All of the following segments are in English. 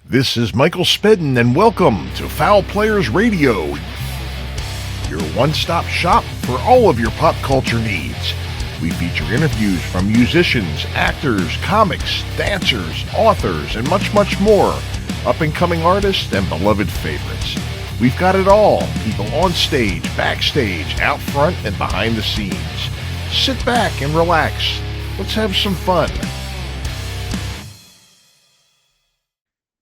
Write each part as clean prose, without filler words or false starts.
This is Michael Spedden, and welcome to Fowl Players Radio, your one-stop shop for all of your pop culture needs. We feature interviews from musicians, actors, comics, dancers, authors, and much, much more, up-and-coming artists and beloved favorites. We've got it all, people on stage, backstage, out front, and behind the scenes. Sit back and relax. Let's have some fun.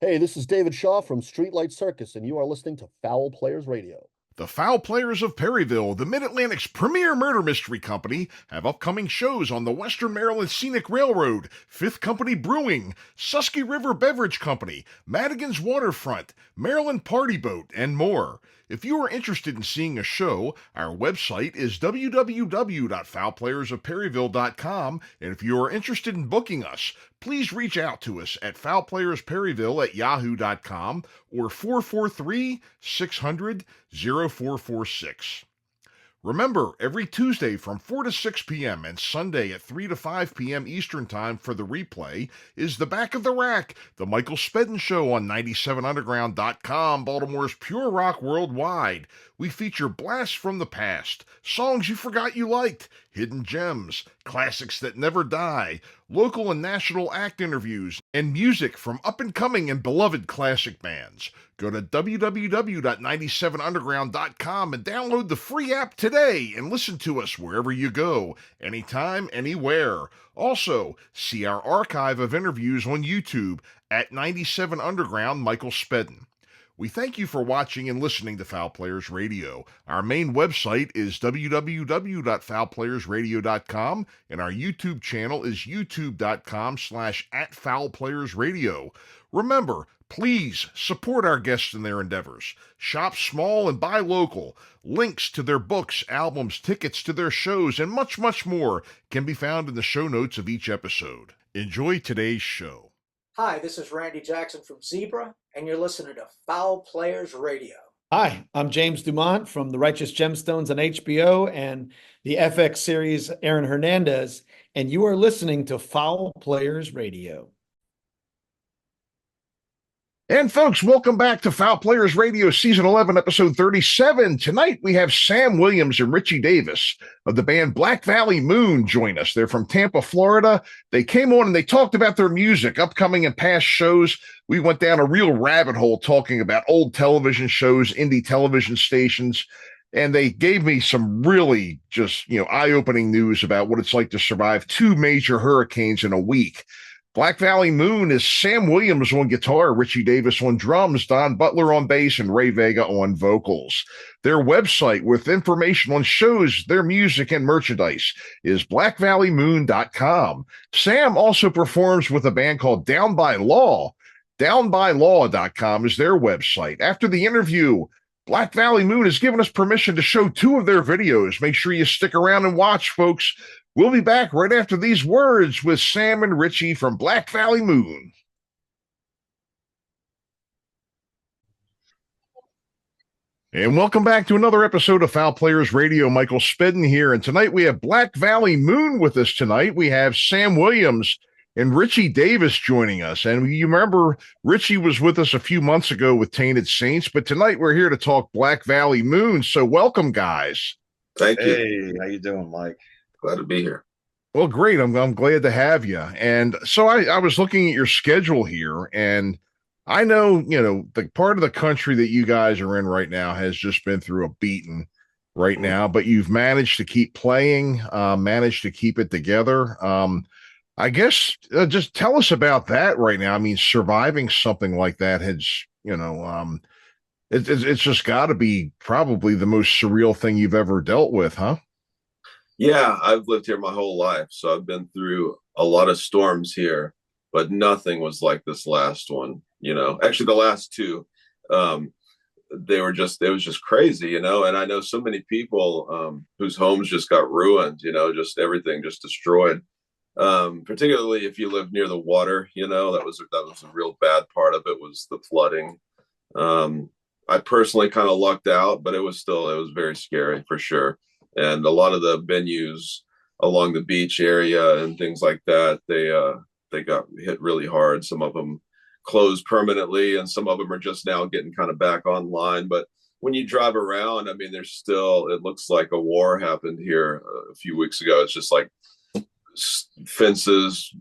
Hey, this is David Shaw from Streetlight Circus, and you are listening to Fowl Players Radio. The Fowl Players of Perryville, the Mid-Atlantic's premier murder mystery company, have upcoming shows on the Western Maryland Scenic Railroad, Fifth Company Brewing, Susky River Beverage Company, Madigan's Waterfront, Maryland Party Boat, and more. If you are interested in seeing a show, our website is www.fowlplayersofperryville.com, and if you are interested in booking us, please reach out to us at foulplayersperryville@yahoo.com or 443-600-0446. Remember, every Tuesday from 4 to 6 p.m. and Sunday at 3 to 5 p.m. Eastern Time for the replay is The Back of the Rack, the Michael Spedden Show on 97underground.com, Baltimore's pure rock worldwide. We feature blasts from the past, songs you forgot you liked, hidden gems, classics that never die, local and national act interviews, and music from up-and-coming and beloved classic bands. Go to www.97underground.com and download the free app today and listen to us wherever you go, anytime, anywhere. Also, see our archive of interviews on YouTube at 97 Underground Michael Spedden. We thank you for watching and listening to Fowl Players Radio. Our main website is www.fowlplayersradio.com, and our YouTube channel is youtube.com/@fowlplayersradio. Remember, please support our guests in their endeavors. Shop small and buy local. Links to their books, albums, tickets to their shows, and much, much more can be found in the show notes of each episode. Enjoy today's show. Hi, this is Randy Jackson from Zebra, and you're listening to Fowl Players Radio. Hi, I'm James Dumont from The Righteous Gemstones on HBO and the FX series Aaron Hernandez, and you are listening to Fowl Players Radio. And folks, welcome back to Fowl Players Radio, Season 11, Episode 37. Tonight we have Sam Williams and Ritchie Davis of the band Black Valley Moon join us. They're from Tampa, Florida. They came on and they talked about their music, upcoming and past shows. We went down a real rabbit hole talking about old television shows, indie television stations, and they gave me some really just, eye-opening news about what it's like to survive two major hurricanes in a week. Black Valley Moon is Sam Williams on guitar, Ritchie Davis on drums, Don Butler on bass, and Ray Vega on vocals. Their website with information on shows, their music, and merchandise is blackvalleymoon.com. Sam also performs with a band called Down by Law. Downbylaw.com is their website. After the interview, Black Valley Moon has given us permission to show two of their videos. Make sure you stick around and watch, folks. We'll be back right after these words with Sam and Ritchie from Black Valley Moon. And welcome back to another episode of Fowl Players Radio. Michael Spedden here, and tonight we have Black Valley Moon with us tonight. We have Sam Williams and Ritchie Davis joining us. And you remember Ritchie was with us a few months ago with Tainted Saints, but tonight we're here to talk Black Valley Moon. So welcome, guys. Thank you. Hey, how you doing, Mike? Glad to be here. Well, great. I'm glad to have you. And so I was looking at your schedule here, and I know, the part of the country that you guys are in right now has just been through a beating right now, but you've managed to keep playing, managed to keep it together. I guess just tell us about that right now. I mean, surviving something like that has, it's just got to be probably the most surreal thing you've ever dealt with, huh? Yeah, I've lived here my whole life, so I've been through a lot of storms here, but nothing was like this last one. Actually, the last two, it was just crazy, and I know so many people whose homes just got ruined, just everything just destroyed. Particularly if you live near the water, that was a real bad part of it, was the flooding. I personally kind of lucked out, but it was very scary for sure. And a lot of the venues along the beach area and things like that, they got hit really hard. Some of them closed permanently, and some of them are just now getting kind of back online. But when you drive around, I mean, there's still, it looks like a war happened here a few weeks ago. It's just like fences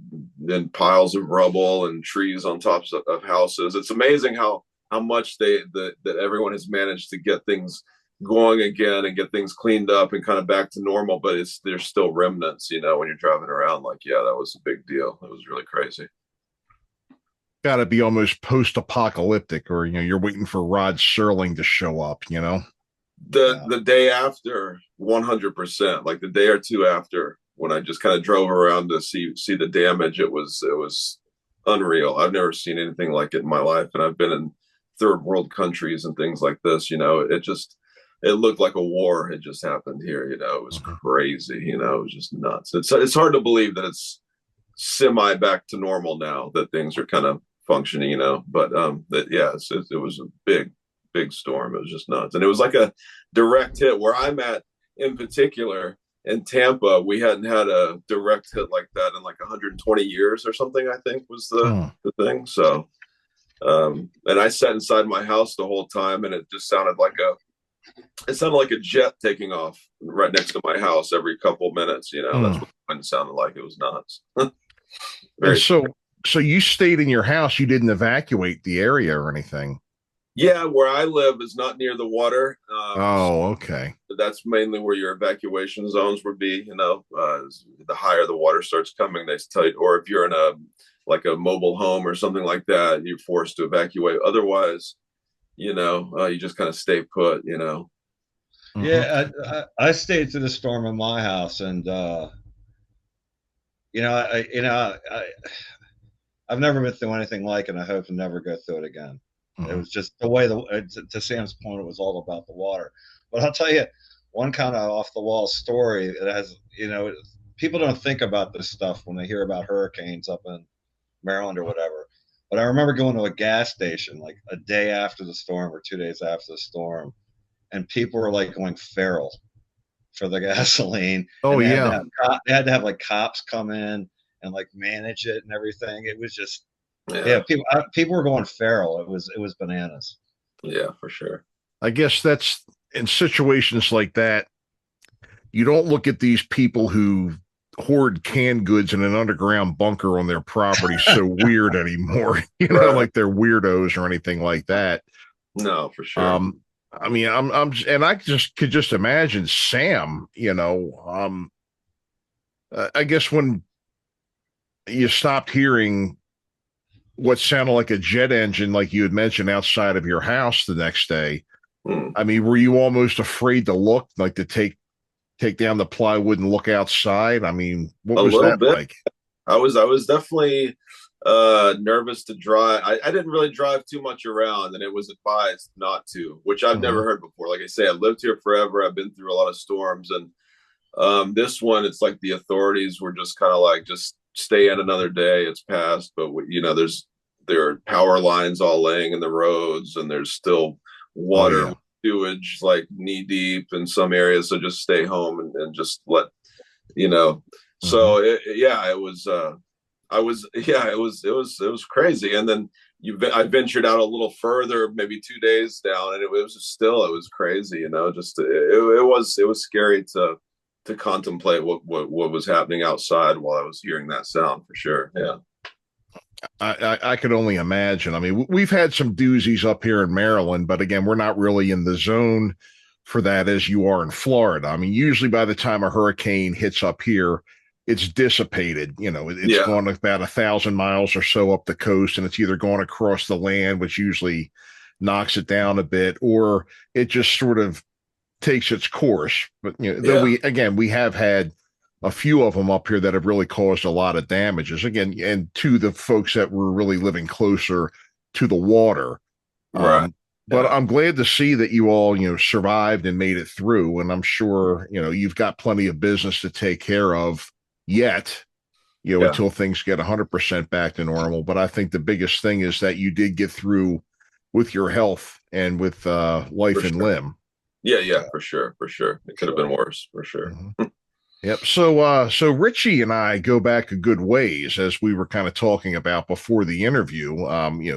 and piles of rubble and trees on tops of houses. It's amazing how much that everyone has managed to get things going again and get things cleaned up and kind of back to normal. But there's still remnants, you know, when you're driving around. Like, yeah, that was a big deal. It was really crazy. Got to be almost post-apocalyptic, or, you know, you're waiting for Rod Serling to show up, you know? The day after, 100%, like the day or two after, when I just kind of drove around to see the damage, it was unreal. I've never seen anything like it in my life, and I've been in third world countries and things like this. You know, it looked like a war had just happened here. You know, it was crazy. You know, it was just nuts. It's hard to believe that it's semi back to normal now, that things are kind of functioning. You know, but it was a big storm. It was just nuts, and it was like a direct hit where I'm at in particular. In Tampa, we hadn't had a direct hit like that in like 120 years or something, I think was the thing. So, and I sat inside my house the whole time, and it just sounded like a jet taking off right next to my house every couple minutes. You know, that's what the wind sounded like. It was nuts. So you stayed in your house. You didn't evacuate the area or anything. Yeah, where I live is not near the water. Okay. That's mainly where your evacuation zones would be. You know, the higher the water starts coming, they tell you, or if you're in a mobile home or something like that, you're forced to evacuate. Otherwise, you know, you just kind of stay put. You know. Yeah, I stayed through the storm in my house, and I've never been through anything like it. And I hope to never go through it again. It was just the way to Sam's point, it was all about the water. But I'll tell you one kind of off the wall story. It has, you know, people don't think about this stuff when they hear about hurricanes up in Maryland or whatever. But I remember going to a gas station like a day after the storm or 2 days after the storm, and people were like going feral for the gasoline. Oh, they yeah. They had to have like cops come in and like manage it and everything. It was just, people were going feral. It was bananas. Yeah, for sure. I guess that's in situations like that. You don't look at these people who hoard canned goods in an underground bunker on their property so weird anymore. You know, like they're weirdos or anything like that. No, for sure. I mean, and I could just imagine Sam. You know, I guess when you stopped hearing what sounded like a jet engine, like you had mentioned, outside of your house the next day. I mean, were you almost afraid to look, like to take down the plywood and look outside? I mean, what was that like? I was definitely nervous to drive. I didn't really drive too much around, and it was advised not to, which I've never heard before. Like I say, I've lived here forever. I've been through a lot of storms, and this one, it's like the authorities were just kind of like, just stay in another day. It's passed, but you know, there are power lines all laying in the roads, and there's still water, sewage like knee deep in some areas. So just stay home and just let, you know. So it was crazy. And then I ventured out a little further, maybe 2 days down, and it was crazy. You know, just it was scary to contemplate what was happening outside while I was hearing that sound, for sure. Yeah. I could only imagine. I mean, we've had some doozies up here in Maryland, but again, we're not really in the zone for that as you are in Florida. I mean, usually by the time a hurricane hits up here, it's dissipated. You know, it's gone about 1,000 miles or so up the coast, and it's either gone across the land, which usually knocks it down a bit, or it just sort of takes its course. But you know, though we have had a few of them up here that have really caused a lot of damages, again, and to the folks that were really living closer to the water. But I'm glad to see that you all, you know, survived and made it through. And I'm sure, you know, you've got plenty of business to take care of yet, you know, until things get 100% back to normal. But I think the biggest thing is that you did get through with your health and with life and limb. Yeah, for sure. It could have been worse, for sure. Yep. So Ritchie and I go back a good ways, as we were kind of talking about before the interview.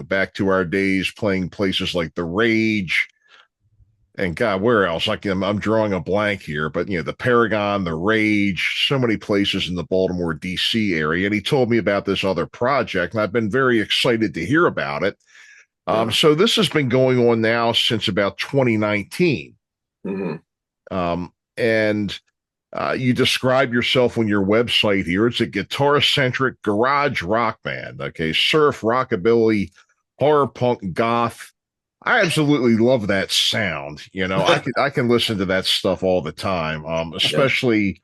Back to our days playing places like the Rage, and God, where else? Like I'm drawing a blank here, but the Paragon, the Rage, so many places in the Baltimore, D.C. area. And he told me about this other project, and I've been very excited to hear about it. So this has been going on now since about 2019. And you describe yourself on your website here. It's a guitar-centric garage rock band. Okay, surf, rockabilly, horror punk, goth. I absolutely love that sound. I can listen to that stuff all the time. Especially,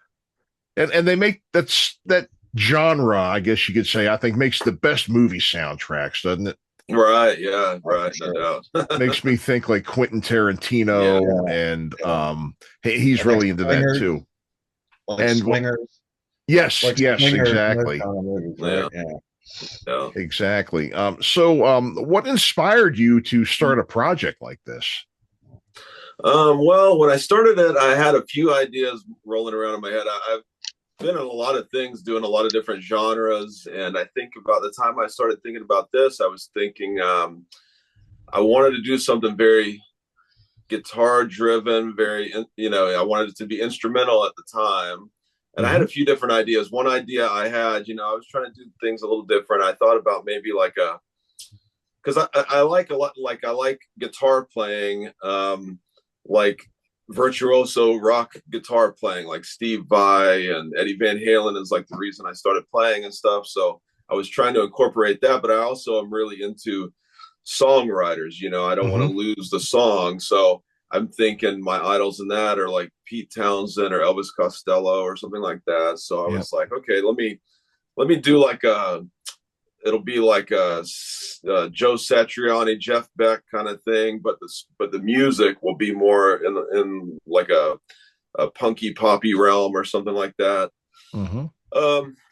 and they make that genre, I guess you could say, I think makes the best movie soundtracks, doesn't it? Right. Yeah. Right. No doubt. Makes me think like Quentin Tarantino, and he's really into that too. Like Swingers. Yes, like yes, Swingers, exactly. Kind of movies, right? Yeah. Exactly. So what inspired you to start a project like this? Well, when I started it, I had a few ideas rolling around in my head. I've been in a lot of things, doing a lot of different genres, and I think about the time I started thinking about this, I was thinking I wanted to do something very guitar driven, very, I wanted it to be instrumental at the time. And I had a few different ideas. One idea I had, I was trying to do things a little different. I thought about maybe because I like a lot, like I like guitar playing, like virtuoso rock guitar playing, like Steve Vai and Eddie Van Halen is like the reason I started playing and stuff. So I was trying to incorporate that, but I also am really into songwriters. I don't want to lose the song. So I'm thinking my idols in that are like Pete Townsend or Elvis Costello or something like that. So I was like, okay, let me do it'll be like a Joe Satriani, Jeff Beck kind of thing, but the music will be more in like a punky poppy realm or something like that.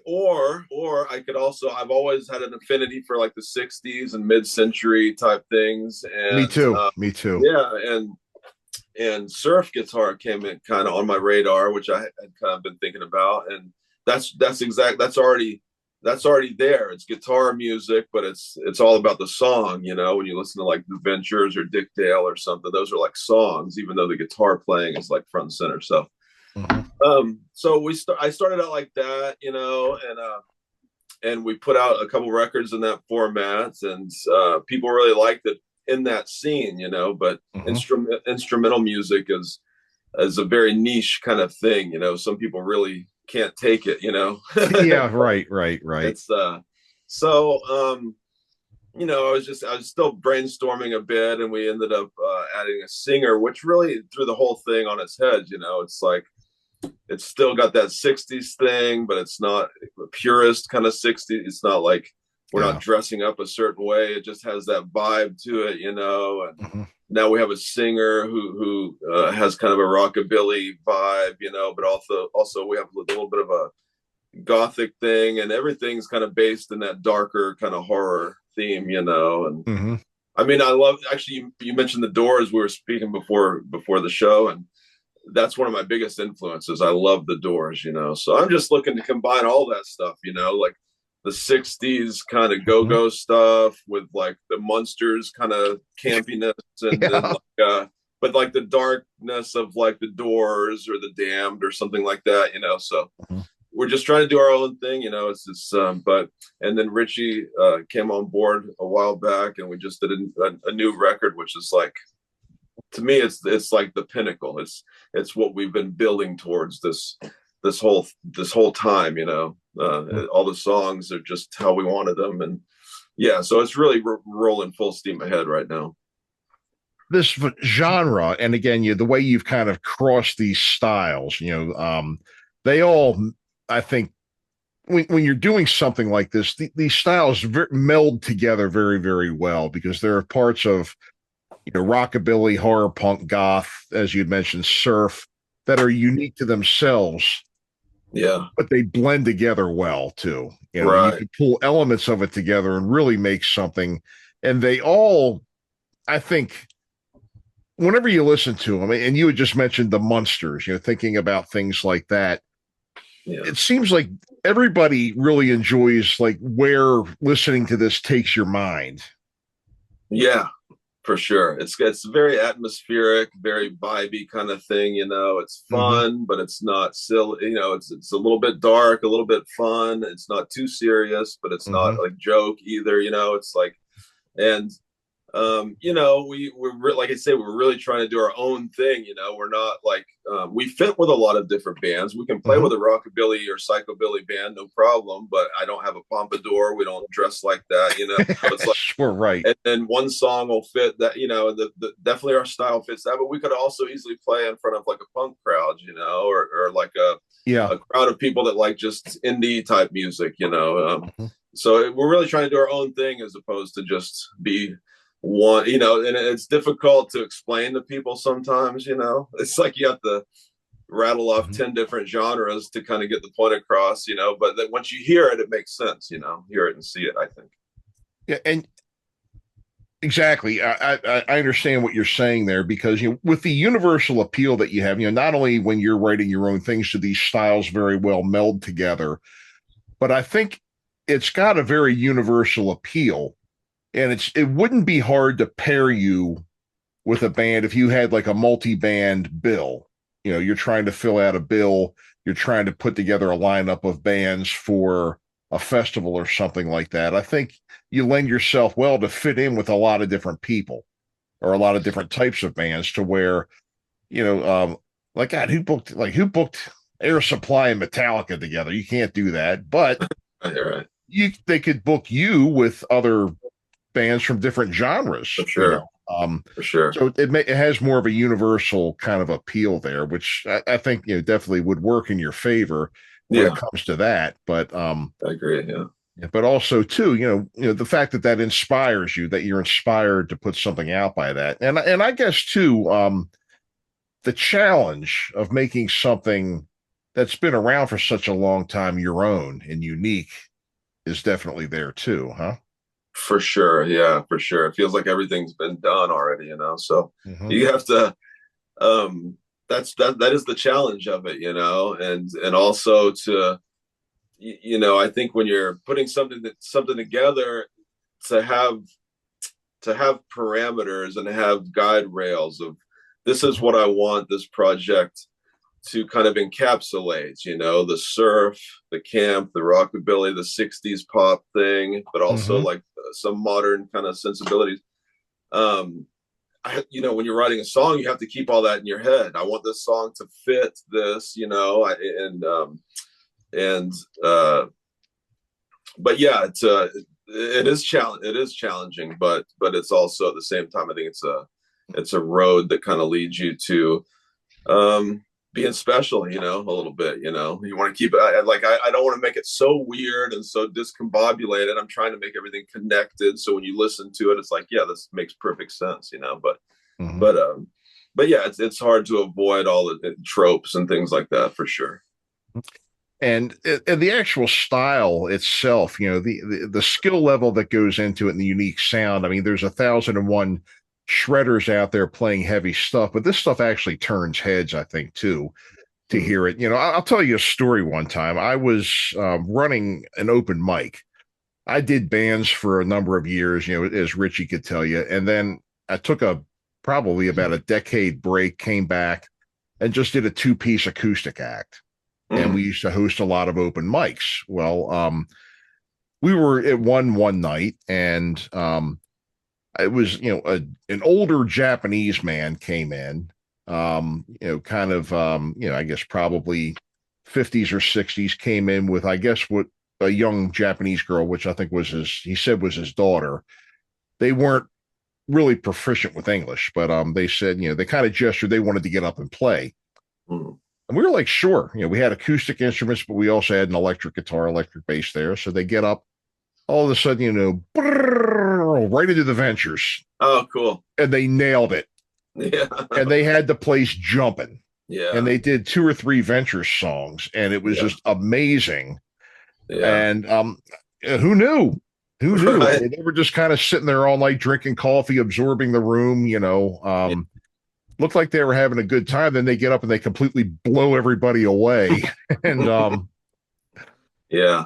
Or I could also, I've always had an affinity for like the 60s and mid-century type things. And Me too. Yeah, and surf guitar came in kind of on my radar, which I had kind of been thinking about, and that's already there. It's guitar music, but it's all about the song. When you listen to like The Ventures or Dick Dale or something, those are like songs, even though the guitar playing is like front and center. So, so I started out like that, and we put out a couple records in that format, and people really liked it in that scene, but instrumental music is a very niche kind of thing. Some people really can't take it, Yeah, right. It's so I was still brainstorming a bit, and we ended up adding a singer, which really threw the whole thing on its head. It's like it's still got that 60s thing, but it's not a purist kind of 60s. It's not like we're not dressing up a certain way. It just has that vibe to it, and now we have a singer who has kind of a rockabilly vibe, but also we have a little bit of a gothic thing, and everything's kind of based in that darker kind of horror theme, and I mean, I love, actually, you mentioned the Doors. We were speaking before the show, and that's one of my biggest influences. I love the Doors, so I'm just looking to combine all that stuff, like the 60s kind of go-go stuff with like the Munsters kind of campiness, and but like the darkness of like the Doors or the Damned or something like that, so we're just trying to do our own thing, it's just and then Ritchie came on board a while back, and we just did a new record, which is like, to me, it's like the pinnacle. It's what we've been building towards this whole time, all the songs are just how we wanted them. And so it's really rolling full steam ahead right now. This genre, and again, the way you've kind of crossed these styles, they all, I think, when you're doing something like this, these styles meld together very, very well, because there are parts of, rockabilly, horror punk, goth, as you'd mentioned, surf, that are unique to themselves. Yeah, but they blend together well too. You can pull elements of it together and really make something. And they all, I think, whenever you listen to them, and you had just mentioned the Munsters, thinking about things like that, it seems like everybody really enjoys like where listening to this takes your mind. Yeah, for sure. It's very atmospheric, very vibey kind of thing. It's fun, but it's not silly. It's a little bit dark, a little bit fun. It's not too serious, but it's not like joke either. It's like, and we're like I say, we're really trying to do our own thing. We're not like we fit with a lot of different bands. We can play with a rockabilly or psychobilly band, no problem. But I don't have a pompadour. We don't dress like that. It's like sure, right. And then one song will fit that. Definitely our style fits that. But we could also easily play in front of like a punk crowd, or like a crowd of people that like just indie type music. So we're really trying to do our own thing as opposed to just be one, and it's difficult to explain to people sometimes. It's like you have to rattle off 10 different genres to kind of get the point across, but then once you hear it, it makes sense. Hear it and see it, I think. Yeah, and exactly, I understand what you're saying there, because with the universal appeal that you have, not only when you're writing your own things, do these styles very well meld together, but I think it's got a very universal appeal. And it wouldn't be hard to pair you with a band if you had like a multi-band bill. You're trying to fill out a bill, you're trying to put together a lineup of bands for a festival or something like that. I think you lend yourself well to fit in with a lot of different people or a lot of different types of bands, to where, like, God, who booked Air Supply and Metallica together? You can't do that, but right. They could book you with other bands from different genres. For sure. For sure. So it has more of a universal kind of appeal there, which I think definitely would work in your favor when it comes to that. But I agree. Yeah. But also too, the fact that inspires you, that you're inspired to put something out by that, and I guess too, the challenge of making something that's been around for such a long time your own and unique is definitely there too, huh? For sure. Yeah, for sure. It feels like everything's been done already, so you have to, that is the challenge of it, and also to, I think when you're putting something together, to have parameters and have guide rails of, this is what I want this project to kind of encapsulate, the surf, the camp, the rockabilly, the 60s pop thing, but also like some modern kind of sensibilities. When you're writing a song, you have to keep all that in your head. I want this song to fit this, but yeah, it is challenging, but it's also at the same time, I think it's a road that kind of leads you to, being special, a little bit, you want to keep it like, I don't want to make it so weird and so discombobulated. I'm trying to make everything connected. So when you listen to it, it's like, yeah, this makes perfect sense, but yeah, it's hard to avoid all the tropes and things like that, for sure. And the actual style itself, the skill level that goes into it and the unique sound. I mean, there's 1,001 shredders out there playing heavy stuff, but this stuff actually turns heads, I think, too, to hear it. I'll tell you a story. One time I was running an open mic. I did bands for a number of years, as Ritchie could tell you. And then I took probably about a decade break, came back and just did a 2-piece acoustic act. And we used to host a lot of open mics. Well, we were at one night, and it was, an older Japanese man came in, kind of, I guess probably 50s or 60s, came in with, I guess, what a young Japanese girl, which I think he said was his daughter. They weren't really proficient with English, but they said, they kind of gestured, they wanted to get up and play. And we were like, sure. We had acoustic instruments, but we also had an electric guitar, electric bass there. So they get up, all of a sudden, right into the Ventures. Oh, cool. And they nailed it. Yeah. And they had the place jumping. Yeah. And they did 2 or 3 Ventures songs, and it was just amazing. Yeah. And who knew? Who knew? Right. They were just kind of sitting there all night drinking coffee, absorbing the room, Looked like they were having a good time. Then they get up and they completely blow everybody away. And Yeah.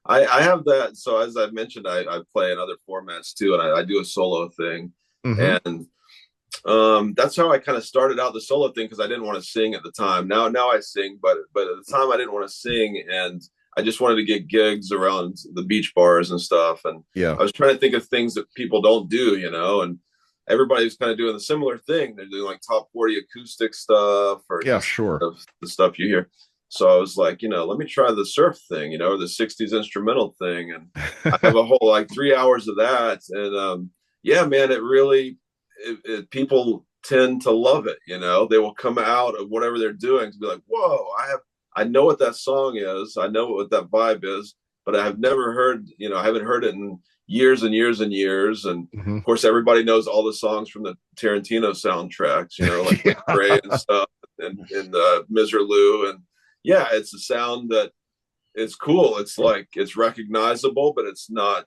I have that. So as I mentioned, I play in other formats too, and I do a solo thing. Mhm. And that's how I kind of started out the solo thing, because I didn't want to sing at the time. Now I sing, but at the time I didn't want to sing, and I just wanted to get gigs around the beach bars and stuff. And Yeah. I was trying to think of things that people don't do, and everybody's kind of doing a similar thing. They're doing like top 40 acoustic stuff, or Yeah, just sure. the stuff you hear. So I was like, let me try the surf thing, or the 60s instrumental thing. And I have a whole like 3 hours of that. And yeah, man, it really, people tend to love it. They will come out of whatever they're doing to be like, whoa, I know what that song is. I know what that vibe is, but I have never heard, I haven't heard it in years and years and years. And Mhm. of course, everybody knows all the songs from the Tarantino soundtracks, like Yeah. Ray and stuff, and Miserlou. And yeah, it's a sound that it's cool. It's like, it's recognizable, but it's not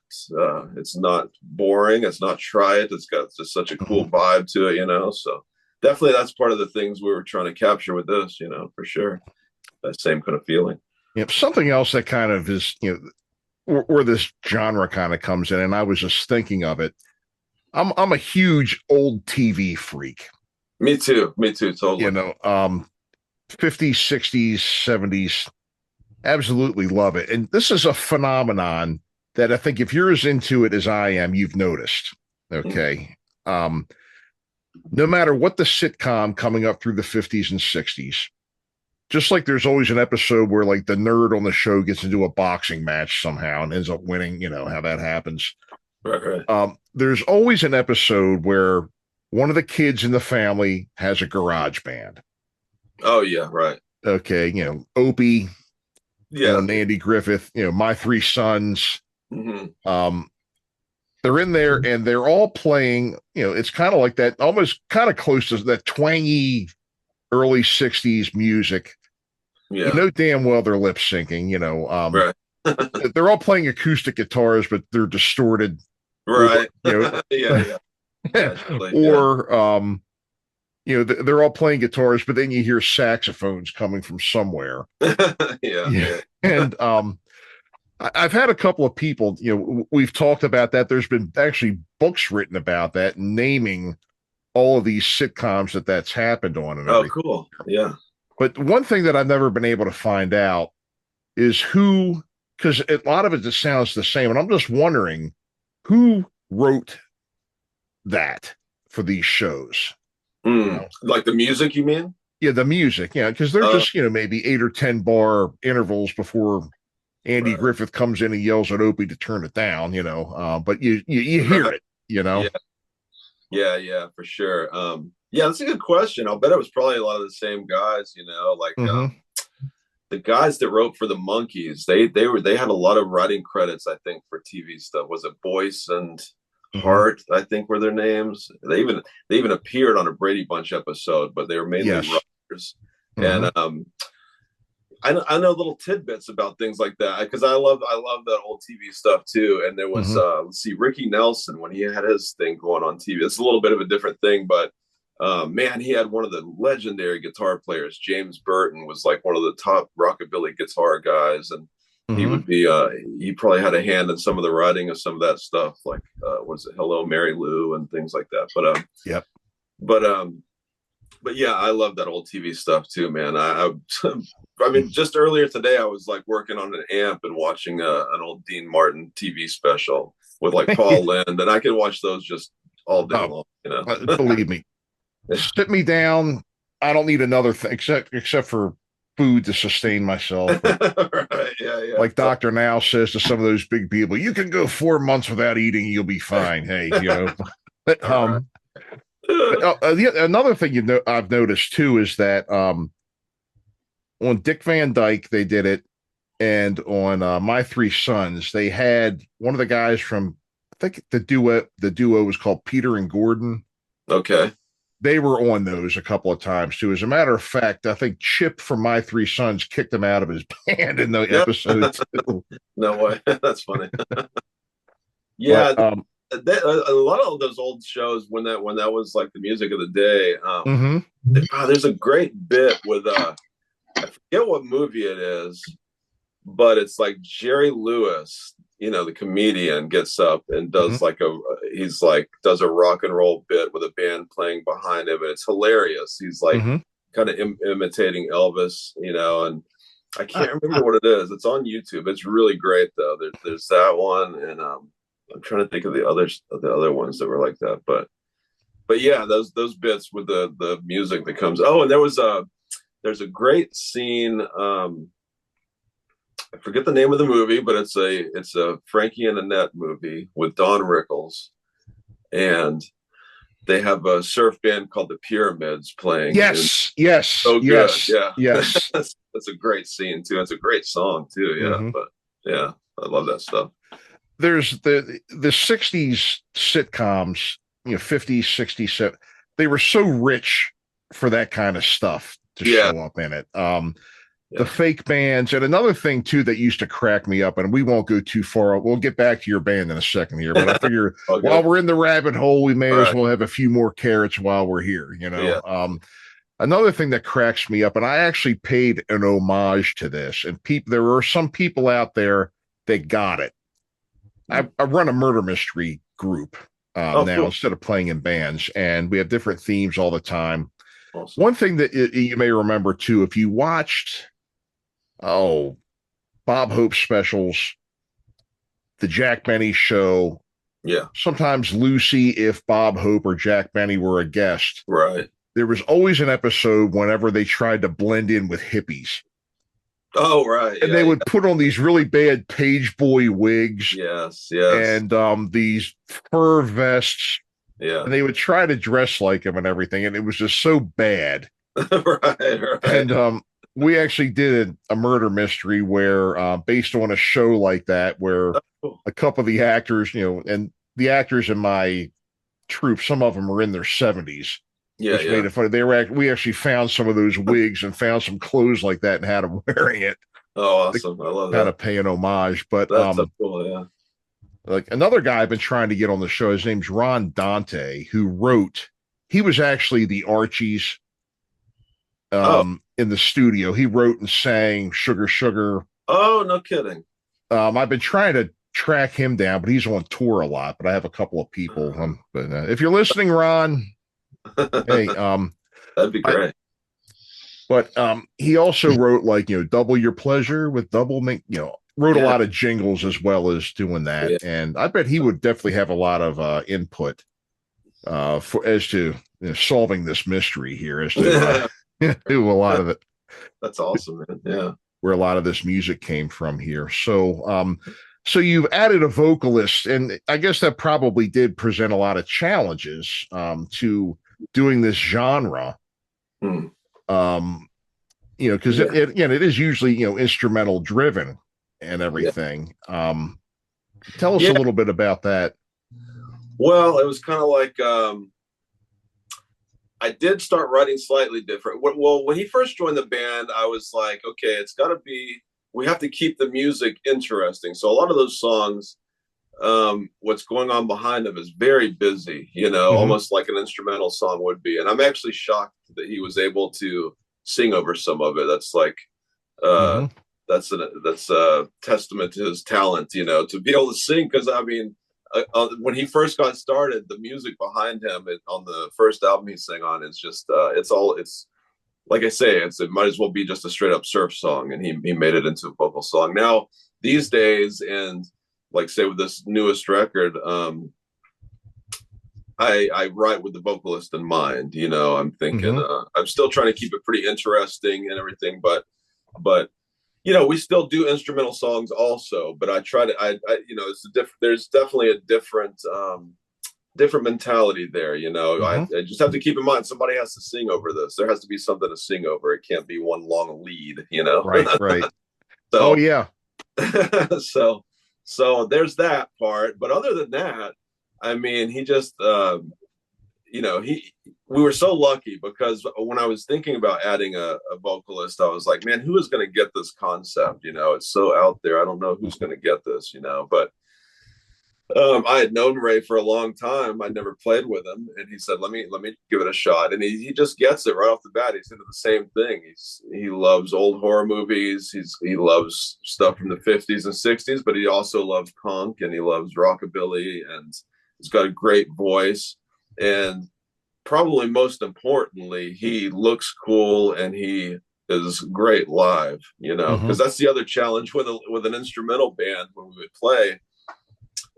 boring. It's not try it. It's got just such a cool Mhm. vibe to it. So definitely that's part of the things we were trying to capture with this, for sure. That same kind of feeling. Yep. Something else that kind of is, where this genre kind of comes in, and I was just thinking of it. I'm a huge old TV freak. Me too, totally. 50s, 60s, 70s. Absolutely love it. And this is a phenomenon that I think if you're as into it as I am, you've noticed. Okay. No matter what the sitcom coming up through the 50s and 60s, just like there's always an episode where like the nerd on the show gets into a boxing match somehow and ends up winning, how that happens. Right. There's always an episode where one of the kids in the family has a garage band. Oh yeah, right. Okay, Opie, Yeah. Andy Griffith, My Three Sons. Mm-hmm. They're in there and they're all playing, it's kind of like that, almost kind of close to that twangy early 60s music. Yeah. You know damn well they're lip syncing, Right. They're all playing acoustic guitars, but they're distorted. Right. Or, Yeah. Or they're all playing guitars, but then you hear saxophones coming from somewhere. Yeah. And I've had a couple of people, we've talked about that. There's been actually books written about that, naming all of these sitcoms that's happened on. And everything. Cool. Yeah. But one thing that I've never been able to find out is who, because a lot of it just sounds the same. And I'm just wondering who wrote that for these shows. Like the music, you mean? Yeah, the music. Yeah, because they're just, maybe 8 or 10 bar intervals before Andy Griffith comes in and yells at Opie to turn it down, but you hear it, Yeah, for sure. Yeah, that's a good question. I'll bet it was probably a lot of the same guys, like the guys that wrote for the Monkees. They had a lot of writing credits, I think, for TV stuff. Was it Boyce and Hart, I think, were their names. They even appeared on a Brady Bunch episode, but they were mainly writers. And I know little tidbits about things like that, because I love that old TV stuff too. And there was let's see, Ricky Nelson, when he had his thing going on TV. It's a little bit of a different thing, but man, he had one of the legendary guitar players. James Burton was like one of the top rockabilly guitar guys, and he would be he probably had a hand in some of the writing of some of that stuff, like was it Hello Mary Lou and things like that. But yeah, I love that old TV stuff too, man. I mean, just earlier today I was like working on an amp and watching an old Dean Martin TV special with like Paul Lynde, and I can watch those just all day long, Believe me, sit me down. I don't need another thing except for food to sustain myself. Right, yeah. Like Dr. Now says to some of those big people, you can go 4 months without eating, you'll be fine. Hey, another thing I've noticed too is that on Dick Van Dyke they did it, and on My Three Sons they had one of the guys from, I think the duo was called Peter and Gordon. Okay. They were on those a couple of times too. As a matter of fact, I think Chip from My Three Sons kicked him out of his band in the episode too. No way. That's funny. Yeah. But, a lot of those old shows when that was like the music of the day. There's a great bit with I forget what movie it is, but it's like Jerry Lewis, you know, the comedian, gets up and does does a rock and roll bit with a band playing behind him, and it's hilarious. He's like kind of imitating Elvis, you know, and I can't remember what it is. It's on YouTube. It's really great though. There's that one, and I'm trying to think of the other ones that were like that, but yeah, those bits with the music that comes. Oh, and there's a great scene. I forget the name of the movie, but it's a Frankie and Annette movie with Don Rickles, and they have a surf band called the Pyramids playing. Yes. So good. Yeah. Yes. That's a great scene too. It's a great song too. Yeah. But yeah, I love that stuff. There's the 60s sitcoms, you know, 50s, 60s, they were so rich for that kind of stuff to show up in it. The fake bands, and another thing too that used to crack me up, and we won't go too far. We'll get back to your band in a second here, but I figure while we're in the rabbit hole, we may as well have a few more carrots while we're here, you know. Another thing that cracks me up, and I actually paid an homage to this, and there are some people out there that got it. I run a murder mystery group now instead of playing in bands, and we have different themes all the time. Awesome. One thing that you may remember too, if you watched Bob Hope specials, the Jack Benny show, sometimes Lucy, if Bob Hope or Jack Benny were a guest, right, there was always an episode whenever they tried to blend in with hippies. Oh, right. And they would put on these really bad page boy wigs. Yes. And these fur vests. Yeah. And they would try to dress like him and everything. And it was just so bad. Right. And we actually did a murder mystery where based on a show like that, where a couple of the actors, you know, and the actors in my troupe, some of them were in their 70s. Which made it funny. We actually found some of those wigs and found some clothes like that and had them wearing it. Oh, awesome. I love that. Kind of paying homage. But that's so cool, yeah. Like another guy I've been trying to get on the show, his name's Ron Dante, he was actually the Archies in the studio. He wrote and sang Sugar Sugar. Oh, no kidding. I've been trying to track him down, but he's on tour a lot. But I have a couple of people. But if you're listening, Ron, hey, that'd be great. But he also wrote Double Your Pleasure with wrote a lot of jingles as well as doing that. And I bet he would definitely have a lot of input as to solving this mystery here, as to do a lot of it. That's awesome, man. Yeah. Where a lot of this music came from here. So so you've added a vocalist, and I guess that probably did present a lot of challenges to doing this genre. Because it is usually instrumental driven and everything. Tell us a little bit about that. Well, it was kind of like I did start writing slightly different. Well, when he first joined the band, I was like, okay, it's got to be, we have to keep the music interesting. So a lot of those songs, what's going on behind them is very busy, almost like an instrumental song would be. And I'm actually shocked that he was able to sing over some of it. That's like, that's a testament to his talent, to be able to sing. Cause I mean, when he first got started, the music behind him on the first album he sang on, it's just, it's like I say, it might as well be just a straight up surf song. And he made it into a vocal song. Now these days, and like say with this newest record, I write with the vocalist in mind, I'm thinking, I'm still trying to keep it pretty interesting and everything, but we still do instrumental songs also, but I try to, it's there's definitely a different mentality there. I just have to keep in mind, somebody has to sing over this. There has to be something to sing over. It can't be one long lead, Right. So, oh yeah. So there's that part. But other than that, I mean, he just, we were so lucky because when I was thinking about adding a vocalist, I was like, man, who is going to get this concept? It's so out there. I don't know who's going to get this, but I had known Ray for a long time. I'd never played with him, and he said, "Let me give it a shot." And he just gets it right off the bat. He's into the same thing. He loves old horror movies. He loves stuff from the 50s and 60s, but he also loves punk and he loves rockabilly, and he's got a great voice. And probably most importantly, he looks cool and he is great live. Because that's the other challenge with an instrumental band when we would play.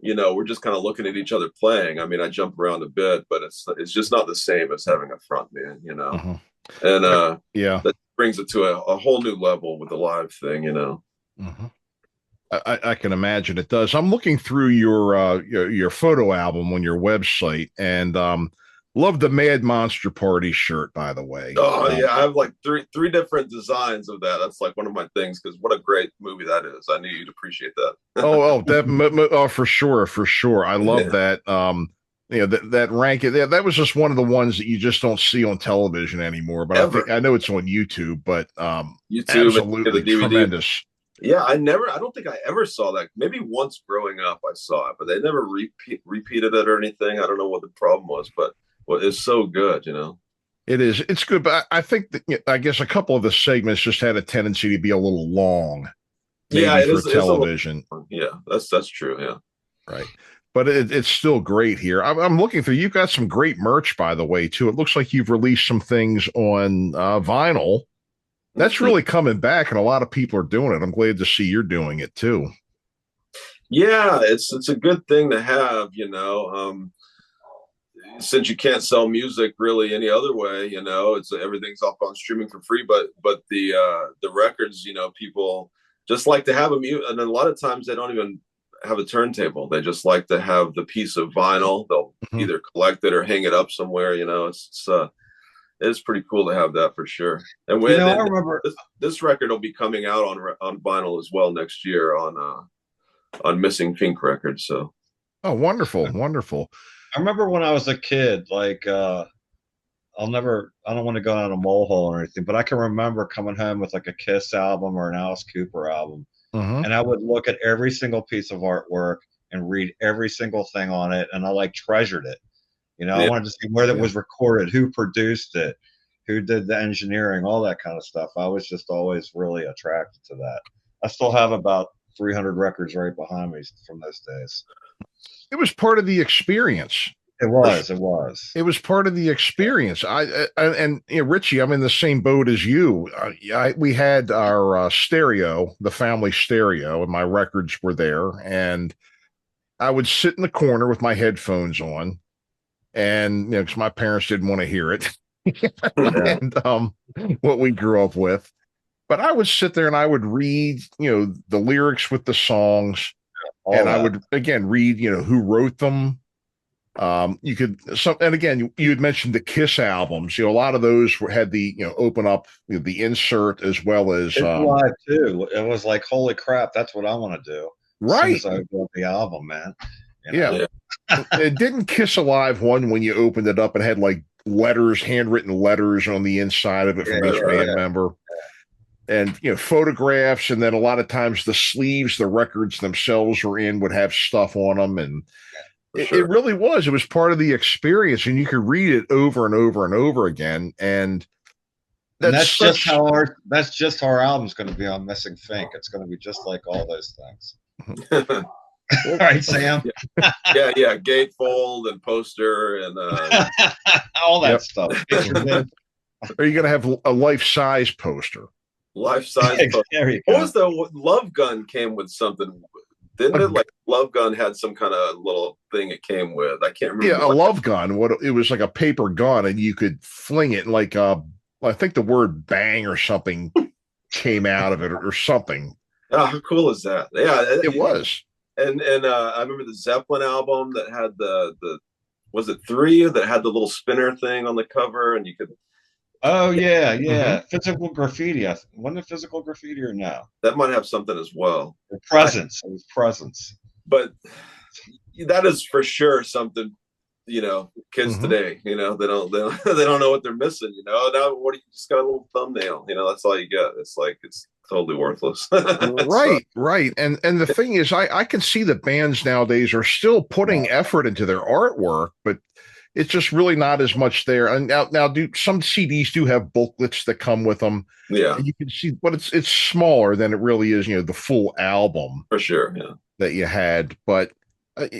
We're just kind of looking at each other playing. I mean, I jump around a bit, but it's just not the same as having a front man, And that brings it to a whole new level with the live thing, I can imagine it does. I'm looking through your photo album on your website, and love the Mad Monster Party shirt, by the way. Oh yeah, I have like three different designs of that. That's like one of my things, because what a great movie that is. I knew you'd appreciate that. For sure. I love that. That rank. That was just one of the ones that you just don't see on television anymore. But I know it's on YouTube. But YouTube, absolutely the DVD. Tremendous. Yeah, I don't think I ever saw that. Maybe once growing up I saw it, but they never repeated it or anything. I don't know what the problem was, but it's so good, It is. It's good, but I think that I guess a couple of the segments just had a tendency to be a little long. Yeah, it is for television. That's true. Yeah, right. But it's still great here. I'm looking through. You've got some great merch, by the way, too. It looks like you've released some things on vinyl. That's really coming back, and a lot of people are doing it. I'm glad to see you're doing it too. Yeah, it's a good thing to have, since you can't sell music really any other way, it's everything's up on streaming for free. But the records, people just like to have and a lot of times they don't even have a turntable. They just like to have the piece of vinyl. They'll either collect it or hang it up somewhere. It's pretty cool to have that for sure. And I remember this record will be coming out on vinyl as well next year on Missing Pink Records. So, oh, wonderful. I remember when I was a kid, like I don't want to go down a mole hole or anything, but I can remember coming home with like a Kiss album or an Alice Cooper album, and I would look at every single piece of artwork and read every single thing on it, and I treasured it. I wanted to see where that was recorded, who produced it, who did the engineering, all that kind of stuff. I was just always really attracted to that. I still have about 300 records right behind me from those days. It was part of the experience. It was part of the experience. Ritchie, I'm in the same boat as you. We had our stereo, the family stereo, and my records were there. And I would sit in the corner with my headphones on, and because my parents didn't want to hear it, and what we grew up with. But I would sit there and I would read, the lyrics with the songs. I would again read, who wrote them. And again, you had mentioned the Kiss albums. A lot of those had the open up the insert as well as live too. It was like, holy crap, that's what I want to do. Right, as soon as I got the album, man. Yeah. It didn't Kiss Alive one when you opened it up and had like handwritten letters on the inside of it from each band member. And photographs, and then a lot of times the sleeves, the records themselves were in would have stuff on them, and it really was. It was part of the experience, and you could read it over and over and over again. And that's just how our album's going to be on Missing Pink. It's going to be just like all those things. All right, Sam. Yeah, gatefold and poster and all that stuff. Are you going to have a life-size poster? Life-size poster. What was the Love Gun came with something? Didn't it? Like Love Gun had some kind of little thing it came with. I can't remember. Yeah, a Love Gun. It was like a paper gun, and you could fling it like I think the word bang or something came out of it or something. Oh, how cool is that? Yeah, it was. And I remember the Zeppelin album that had the was it 3 that had the little spinner thing on the cover, and you could. Oh yeah. Physical graffiti. Wasn't it physical graffiti or no? That might have something as well. Presence. It was presence. But that is for sure something. Kids today. They don't know what they're missing. Now what? You just got a little thumbnail. That's all you get. It's like it's totally worthless. Right. And the thing is, I can see that bands nowadays are still putting effort into their artwork, but it's just really not as much there. And now do some CDs do have booklets that come with them. Yeah, And you can see, but it's smaller than it really is, the full album for sure. Yeah, that you had. But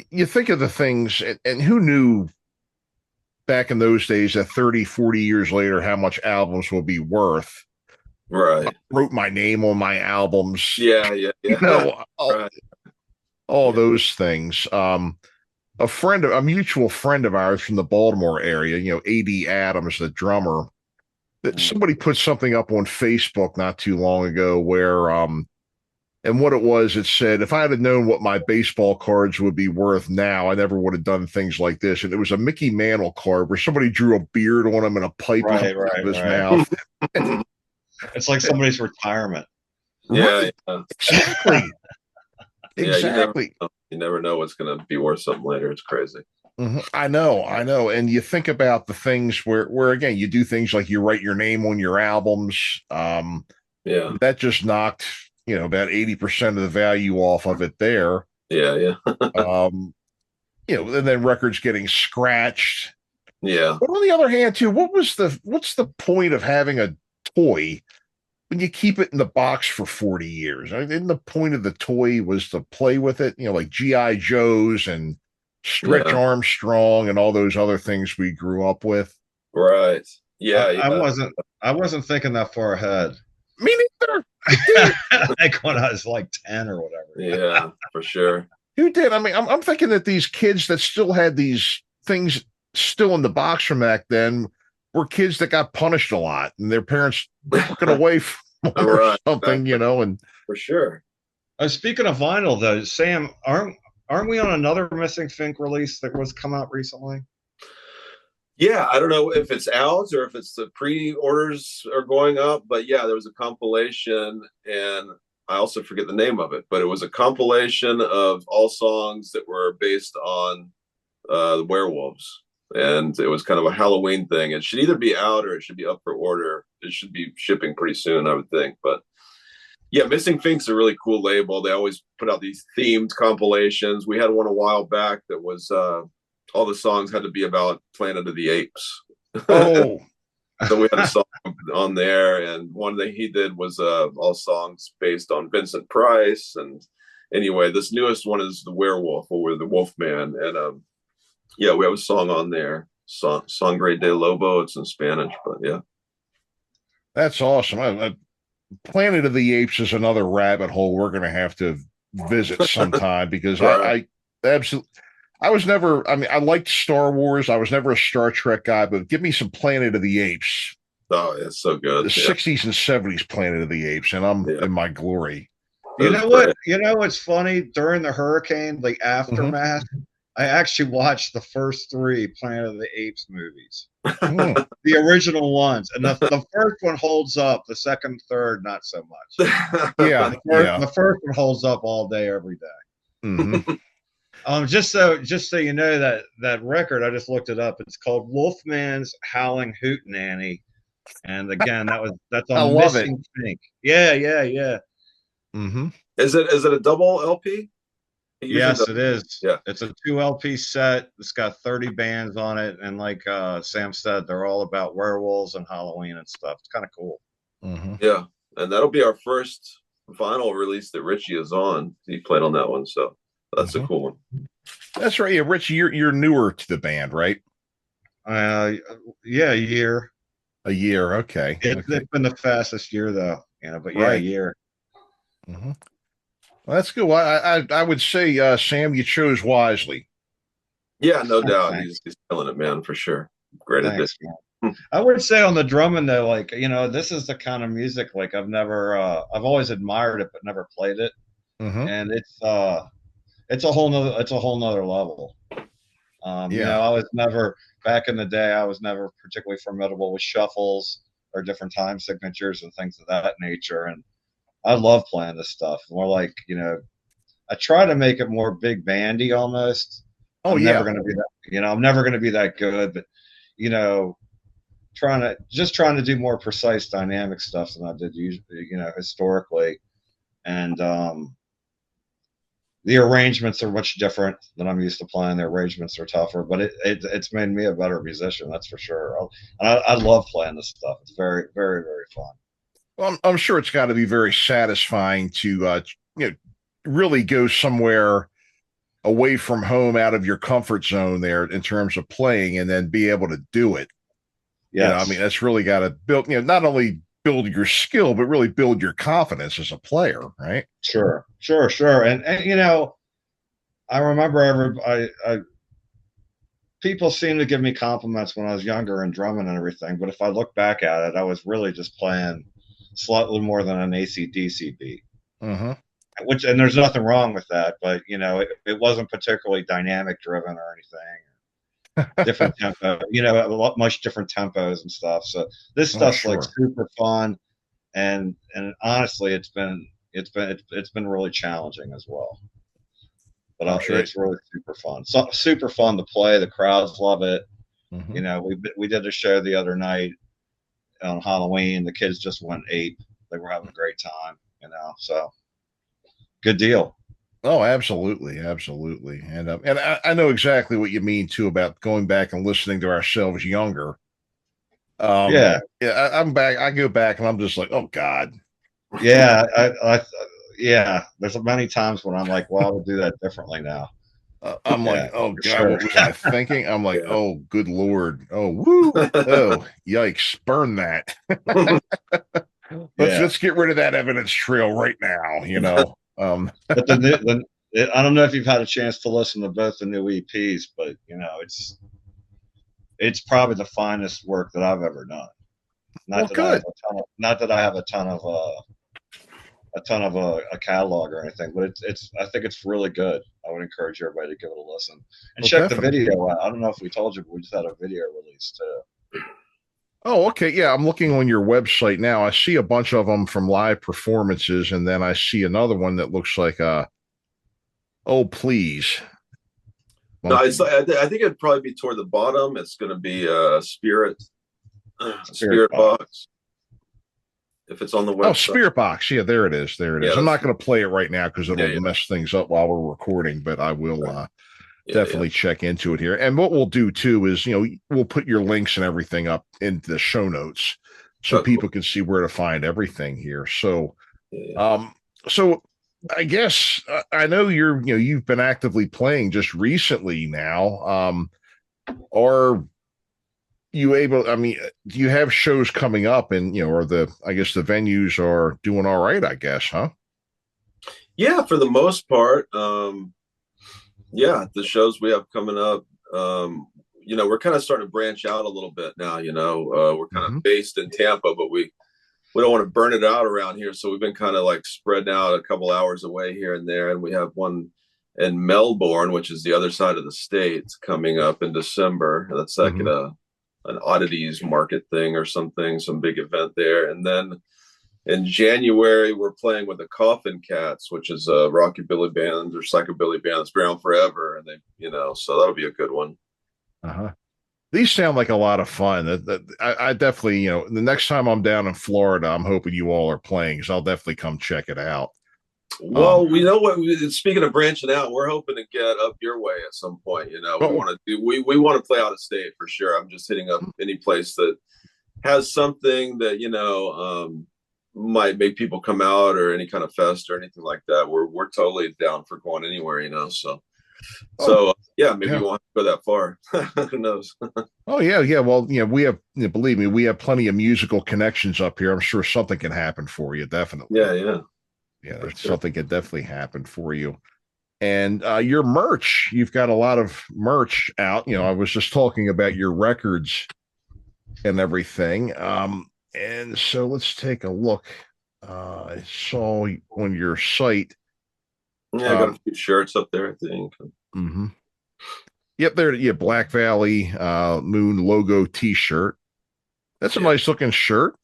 you think of the things, and who knew back in those days that 30, 40 years later, how much albums will be worth. right. I wrote my name on my albums. Yeah. All those things. A mutual friend of ours from the Baltimore area, A.D. Adams, the drummer, that somebody put something up on Facebook not too long ago where, and what it was, it said, if I had known what my baseball cards would be worth now, I never would have done things like this. And it was a Mickey Mantle card where somebody drew a beard on him and a pipe in his mouth. It's like somebody's retirement. Yeah. Exactly. Yeah, Exactly. you never know what's going to be worth something later. It's crazy. I know. And you think about the things where again, you do things like you write your name on your albums. Yeah. That just knocked, about 80% of the value off of it there. Yeah. And then records getting scratched. Yeah. But on the other hand, too, what's the point of having a toy when you keep it in the box for 40 years? I mean, the point of the toy was to play with it, like G.I. Joes and Stretch Armstrong and all those other things we grew up with. Right. Yeah. I wasn't thinking that far ahead. Me neither. Like when I was like 10 or whatever. Yeah, for sure. Who did? I mean, I'm thinking that these kids that still had these things still in the box from back then were kids that got punished a lot and their parents took it away from them or something, and for sure. Speaking of vinyl, though, Sam, aren't we on another Missing Fink release that was come out recently? Yeah, I don't know if it's out or if it's the pre-orders are going up, but yeah, there was a compilation, and I also forget the name of it, but it was a compilation of all songs that were based on the werewolves, and it was kind of a Halloween thing. It should either be out or it should be up for order. It should be shipping pretty soon, I would think, but yeah, Missing Fink's a really cool label. They always put out these themed compilations. We had one a while back that was all the songs had to be about Planet of the Apes. Oh. So we had a song on there, and one that he did was all songs based on Vincent Price. And anyway, this newest one is the Werewolf, or the Wolfman, and yeah, we have a song on there, Sangre de Lobo. It's in Spanish, but yeah, that's awesome. Planet of the Apes is another rabbit hole we're going to have to visit sometime because I absolutely. I was never, I liked Star Wars. I was never a Star Trek guy, but give me some Planet of the Apes. Oh, it's so good. The 60s and 70s Planet of the Apes, and I'm in my glory. You know what? You know what's funny? During the hurricane, the aftermath, I actually watched the first 3 Planet of the Apes movies. The original ones. And the first one holds up. The second, third, not so much. The first one holds up all day, every day. Mm-hmm. Just so you know, that record, I just looked it up. It's called Wolfman's Howling Hootenanny, and again, that's on Missing Fink. Yeah. Mm-hmm. Is it a double LP? Yes, it is. Yeah, it's a 2 LP set. It's got 30 bands on it, and like Sam said, they're all about werewolves and Halloween and stuff. It's kind of cool. Mm-hmm. Yeah, and that'll be our first vinyl release that Ritchie is on. He played on that one, so. That's a cool one. That's right. Yeah, Ritchie, you're newer to the band, right? Yeah, a year. A year, okay. It's been the fastest year, though. But yeah, a year. Mm-hmm. Well, that's good. Well, I would say, Sam, you chose wisely. Yeah, no doubt. He's killing it, man, for sure. Great addition. I would say on the drumming, though, this is the kind of music I've always admired it, but never played it, and it's a whole nother level. I was never, back in the day, I was never particularly formidable with shuffles or different time signatures and things of that nature. And I love playing this stuff. More I try to make it more big bandy almost. I'm never going to be that, I'm never going to be that good, but trying to do more precise dynamic stuff than I did usually, historically. And the arrangements are much different than I'm used to playing. The arrangements are tougher, but it's made me a better musician, that's for sure. I love playing this stuff. It's very, very, very fun. Well, I'm sure it's got to be very satisfying to really go somewhere away from home, out of your comfort zone there in terms of playing, and then be able to do it. Yeah, I mean, that's really got to build, not only build your skill, but really build your confidence as a player, right? Sure. And I remember people seem to give me compliments when I was younger and drumming and everything, but if I look back at it, I was really just playing slightly more than an AC/DC beat. Mm-hmm. And there's nothing wrong with that, but it wasn't particularly dynamic driven or anything. Different tempo, much different tempos and stuff. So this stuff's like super fun, and honestly, it's been really challenging as well. But it's really super fun. So super fun to play. The crowds love it. Mm-hmm. We did a show the other night on Halloween. The kids just went ape. They were having a great time. So good deal. Oh, absolutely. And I know exactly what you mean too about going back and listening to ourselves younger. I'm back. I go back and I'm just like, oh God. Yeah, there's many times when I'm like, well, I would do that differently now. I'm like, oh God, what was I thinking? I'm like, oh, good Lord. Oh, woo. Oh, yikes. Burn that. Let's get rid of that evidence trail right now, But I don't know if you've had a chance to listen to both the new EPs, but it's probably the finest work that I've ever done. Not that I have a ton of a catalog or anything, but I think it's really good. I would encourage everybody to give it a listen and check definitely the video out. I don't know if we told you, but we just had a video release too. Oh, okay. Yeah, I'm looking on your website now. I see a bunch of them from live performances, and then I see another one that looks like oh, please. No, I think it'd probably be toward the bottom. It's going to be a Spirit Box. If it's on the website. Oh, Spirit Box. Yeah, there it is. I'm not going to play it right now because it'll mess things up while we're recording, but I will definitely check into it here. And what we'll do too is, we'll put your links and everything up into the show notes so people can see where to find everything here. So, so I guess I know you've been actively playing just recently now. Are you able, do you have shows coming up and, or the venues are doing all right, I guess, huh? Yeah, for the most part. The shows we have coming up, we're kind of starting to branch out a little bit now, we're kind of based in Tampa, but we don't want to burn it out around here. So we've been kind of like spreading out a couple hours away here and there. And we have one in Melbourne, which is the other side of the state, coming up in December. That's like an oddities market thing or something, some big event there. And then in January, we're playing with the Coffin Cats, which is a rockabilly band or psychobilly band that's been around forever. And they, so that'll be a good one. These sound like a lot of fun. I definitely, the next time I'm down in Florida, I'm hoping you all are playing because I'll definitely come check it out. Well, we know what. Speaking of branching out, we're hoping to get up your way at some point. We want to we want to play out of state for sure. I'm just hitting up any place that has something that might make people come out, or any kind of fest or anything like that. We're totally down for going anywhere. Maybe you won't go that far. Who knows? Oh yeah. Well, we have, believe me, we have plenty of musical connections up here. I'm sure something can happen for you. Definitely. Yeah, something can definitely happen for you. And your merch, you've got a lot of merch out. I was just talking about your records and everything. And so let's take a look. I saw on your site. Yeah, I got a few shirts up there, I think. Yep, there. Yeah, Black Valley Moon logo T-shirt. That's a nice looking shirt.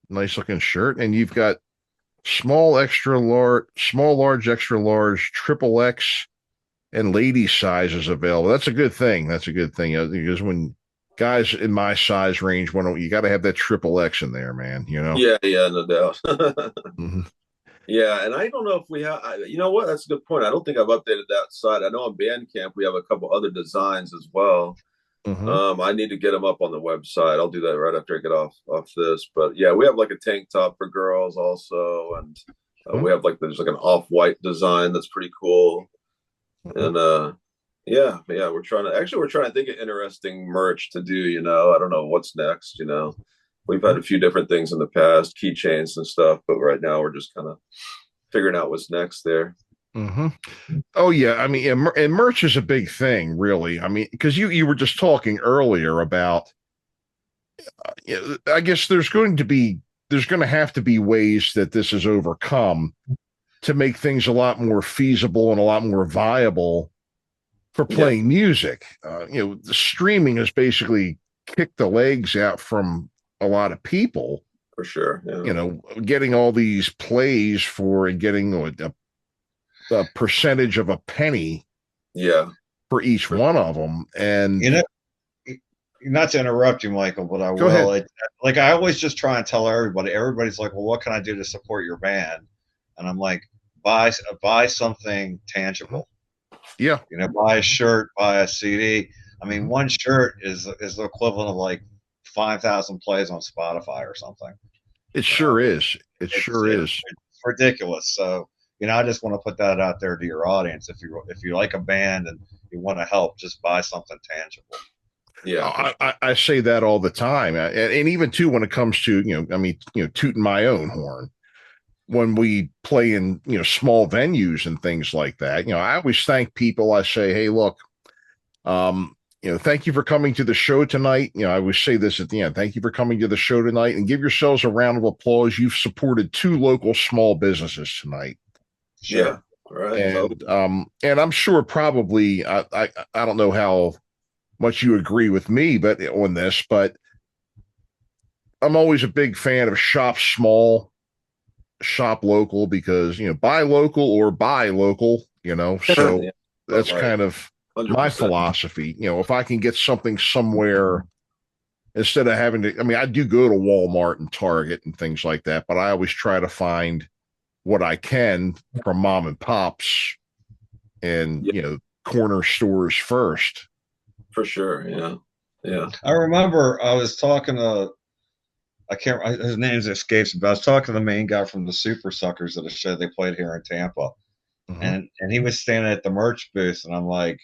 And you've got small, large, extra large, triple X, and lady sizes available. That's a good thing. Because when guys in my size range, you got to have that triple X in there, man. Yeah, no doubt. Mhm. Yeah, and I don't know if we have. You know what? That's a good point. I don't think I've updated that site. I know on Bandcamp we have a couple other designs as well. Mhm. I need to get them up on the website. I'll do that right after I get off this. But yeah, we have like a tank top for girls also, and we have there's like an off-white design that's pretty cool. And yeah, we're trying to think of interesting merch to do. I don't know what's next. We've had a few different things in the past, keychains and stuff, but right now we're just kind of figuring out what's next there. Mm-hmm. Oh yeah, I mean, and merch is a big thing, really. I mean, because you were just talking earlier about, I guess there's going to have to be ways that this is overcome to make things a lot more feasible and a lot more viable for playing music. The streaming has basically kicked the legs out from a lot of people. For sure. Yeah. Getting all these plays for and getting a percentage of a penny for each one of them. And not to interrupt you, Michael, but I will. I always just try and tell everybody's like, well, what can I do to support your band? And I'm like, buy something tangible. Yeah. Buy a shirt, buy a CD. I mean, one shirt is the equivalent of like 5,000 plays on Spotify or something. It sure is. It's ridiculous. So, I just want to put that out there to your audience. If you like a band and you want to help, just buy something tangible. Yeah, I say that all the time, and even too when it comes to tooting my own horn when we play in small venues and things like that. I always thank people. I say, hey, look, thank you for coming to the show tonight. I always say this at the end. Thank you for coming to the show tonight, and give yourselves a round of applause. You've supported 2 local small businesses tonight. Sure. Yeah. Right. And I'm sure probably I don't know how much you agree with me, but on this, but I'm always a big fan of shop small, shop local, because buy local or buy local. So that's kind of 100%. My philosophy. If I can get something somewhere instead of having to, I do go to Walmart and Target and things like that, but I always try to find what I can from mom and pops and corner stores first. For sure. Yeah. I remember I was talking to, his name escapes me, but I was talking to the main guy from the Super Suckers at a show they played here in Tampa. Mm-hmm. And he was standing at the merch booth, and I'm like,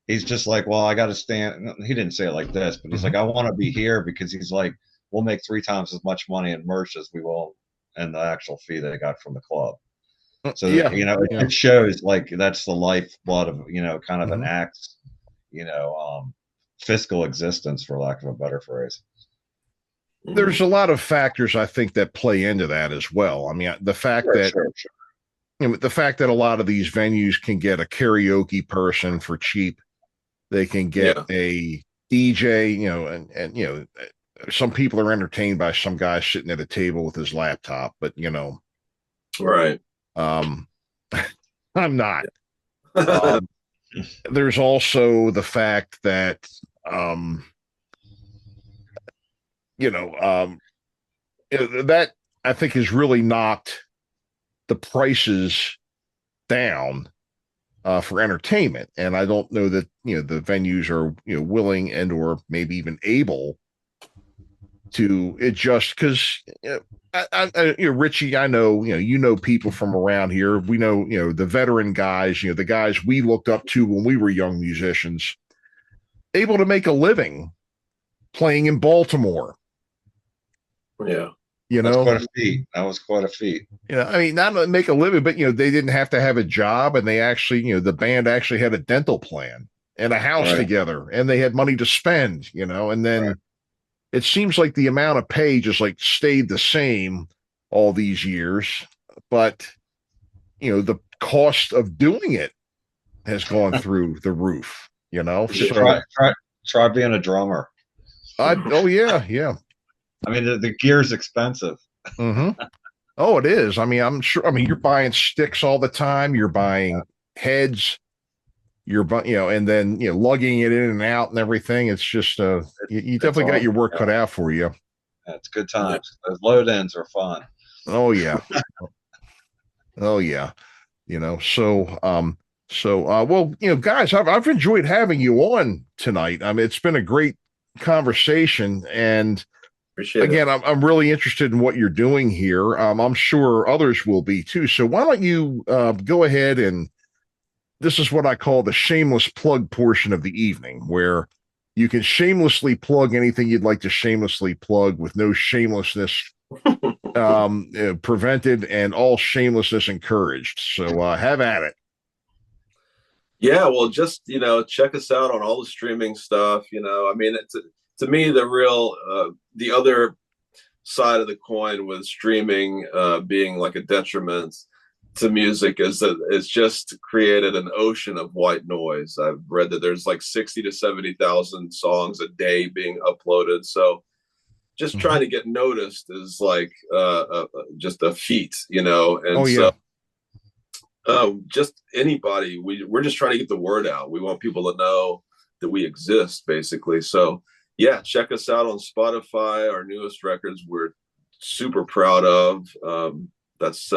he's just like, well, I got to stand. He didn't say it like this, but he's like, I want to be here because he's like, we'll make 3 times as much money in merch as we will in the actual fee they got from the club. So, it shows like that's the lifeblood of, kind of an act, fiscal existence, for lack of a better phrase. There's a lot of factors, I think, that play into that as well. The fact the fact that a lot of these venues can get a karaoke person for cheap. They can get a DJ, and some people are entertained by some guy sitting at a table with his laptop, but right. I'm not. There's also the fact that that I think has really knocked the prices down for entertainment, and I don't know that the venues are willing and or maybe even able to adjust, because Ritchie, I know people from around here. We know the veteran guys, the guys we looked up to when we were young musicians, able to make a living playing in Baltimore. Yeah. That's quite a feat. That was quite a feat. Not make a living, but they didn't have to have a job, and they actually, the band actually had a dental plan and a house together, and they had money to spend, and then it seems like the amount of pay just like stayed the same all these years, but the cost of doing it has gone through the roof. So, try being a drummer. Yeah. The gear's expensive. Mm-hmm. Oh, it is. I'm sure. You're buying sticks all the time. You're buying heads. and then lugging it in and out and everything. It's just you definitely got your work cut out for you. It's good times. Those load ends are fun. Oh yeah. Oh yeah. Well, guys, I've enjoyed having you on tonight. I mean, it's been a great conversation, and Appreciate again, it. I'm really interested in what you're doing here. I'm sure others will be too. So why don't you go ahead, and this is what I call the shameless plug portion of the evening, where you can shamelessly plug anything you'd like to shamelessly plug with no shamelessness prevented and all shamelessness encouraged. So have at it. Yeah, well, just check us out on all the streaming stuff. I mean, to me, the other side of the coin with streaming being like a detriment to music is that it's just created an ocean of white noise. I've read that there's like 60 to 70,000 songs a day being uploaded. So just trying to get noticed is like just a feat, And just anybody, we're just trying to get the word out. We want people to know that we exist, basically. So yeah, check us out on Spotify. Our newest records we're super proud of. That's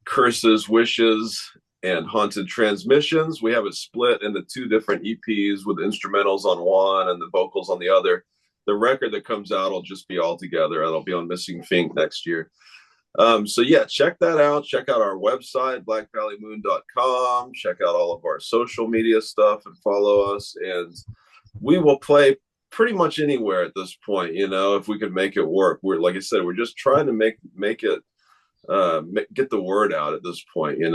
Curses, Wishes, and Haunted Transmissions. We have it split into 2 different EPs with instrumentals on one and the vocals on the other. The record that comes out will just be all together. It'll be on Missing Fink next year. So yeah, check that out. Check out our website, blackvalleymoon.com. Check out all of our social media stuff and follow us. And we will play pretty much anywhere at this point, if we can make it work. We're, like I said, we're just trying to make it, get the word out at this point, and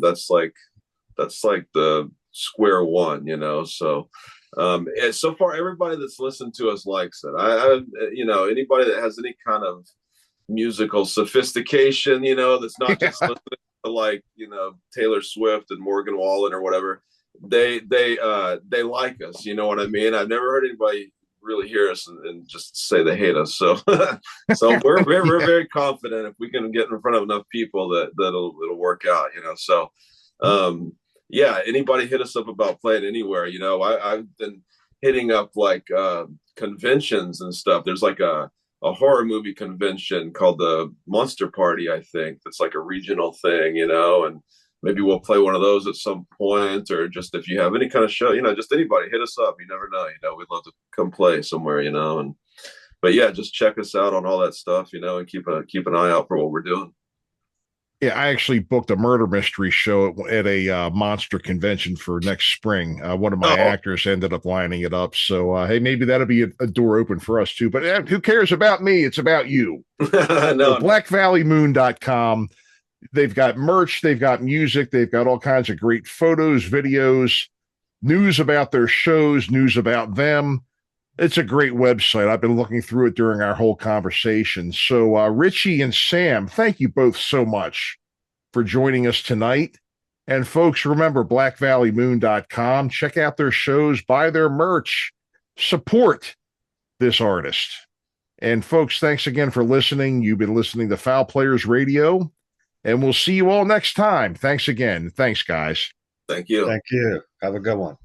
that's like the square one, So, and so far, everybody that's listened to us likes it. Anybody that has any kind of musical sophistication, that's not just listening to like, Taylor Swift and Morgan Wallen or whatever, they like us. You know what I mean? I've never heard anybody really hear us and just say they hate us. So, we're very confident if we can get in front of enough people that it'll work out. So, yeah, anybody hit us up about playing anywhere. I've been hitting up like conventions and stuff. There's like a horror movie convention called the Monster Party, I think. That's like a regional thing, and maybe we'll play one of those at some point, or just if you have any kind of show, just anybody, hit us up. You never know, we'd love to come play somewhere, but yeah, just check us out on all that stuff, and keep an eye out for what we're doing. Yeah, I actually booked a murder mystery show at a monster convention for next spring. One of my actors ended up lining it up. So, hey, maybe that'll be a door open for us too. But who cares about me? It's about you. No. BlackValleyMoon.com. They've got merch. They've got music. They've got all kinds of great photos, videos, news about their shows, news about them. It's a great website. I've been looking through it during our whole conversation. So, Ritchie and Sam, thank you both so much for joining us tonight. And folks, remember BlackValleyMoon.com. Check out their shows, buy their merch, support this artist. And folks, thanks again for listening. You've been listening to Fowl Players Radio, and we'll see you all next time. Thanks again. Thanks, guys. Thank you. Thank you. Have a good one.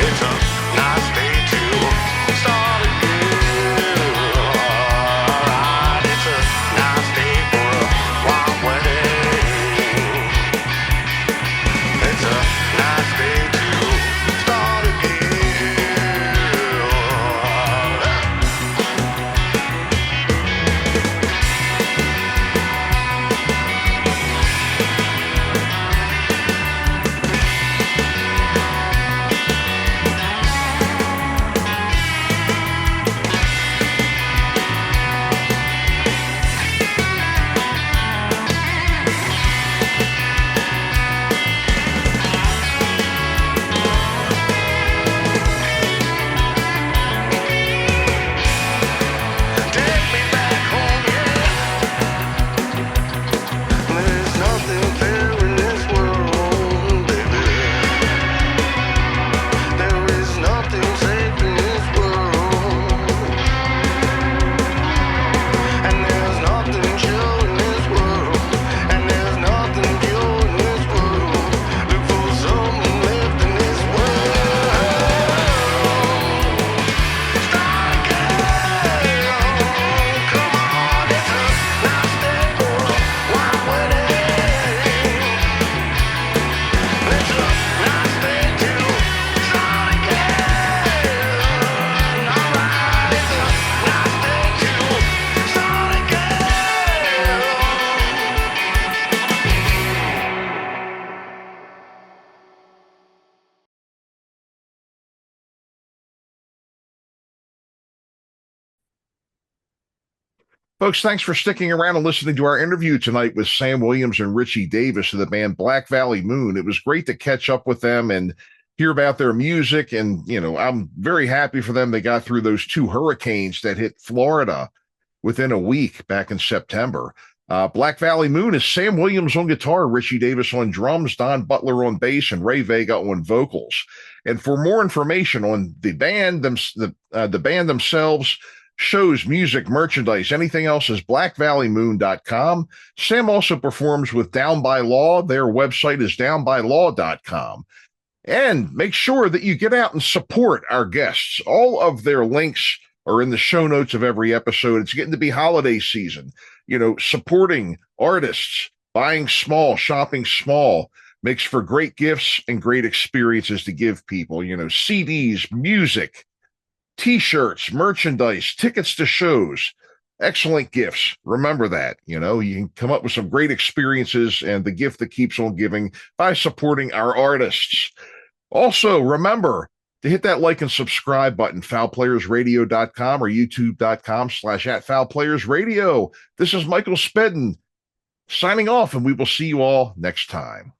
It's a nice day to start again. Alright, it's a nice day for a wild wedding. It's a nice day to start again. Take me back home, yeah. There's nothing fair in this world, baby. There is nothing safe in this world. And there's nothing chill in this world. And there's nothing pure in this world. Look for something left in this world. Start again. Come on, it's a nice day for a wild wedding. It's a nice day to start again. Alright, it's a nice day to start again. Folks, thanks for sticking around and listening to our interview tonight with Sam Williams and Ritchie Davis of the band Black Valley Moon. It was great to catch up with them and hear about their music. And, you know, I'm very happy for them. They got through those 2 hurricanes that hit Florida within a week back in September. Black Valley Moon is Sam Williams on guitar, Ritchie Davis on drums, Don Butler on bass, and Ray Vega on vocals. And for more information on the band, the band themselves, shows, music, merchandise, anything else is blackvalleymoon.com. Sam also performs with Down by Law. Their website is downbylaw.com. And make sure that you get out and support our guests. All of their links are in the show notes of every episode. It's getting to be holiday season. You know, supporting artists, buying small, shopping small makes for great gifts and great experiences to give people. You know, CDs, music, T-shirts, merchandise, tickets to shows, excellent gifts. Remember that, you know, you can come up with some great experiences and the gift that keeps on giving by supporting our artists. Also, remember to hit that like and subscribe button, foulplayersradio.com or youtube.com/@foulplayersradio. This is Michael Spedden signing off, and we will see you all next time.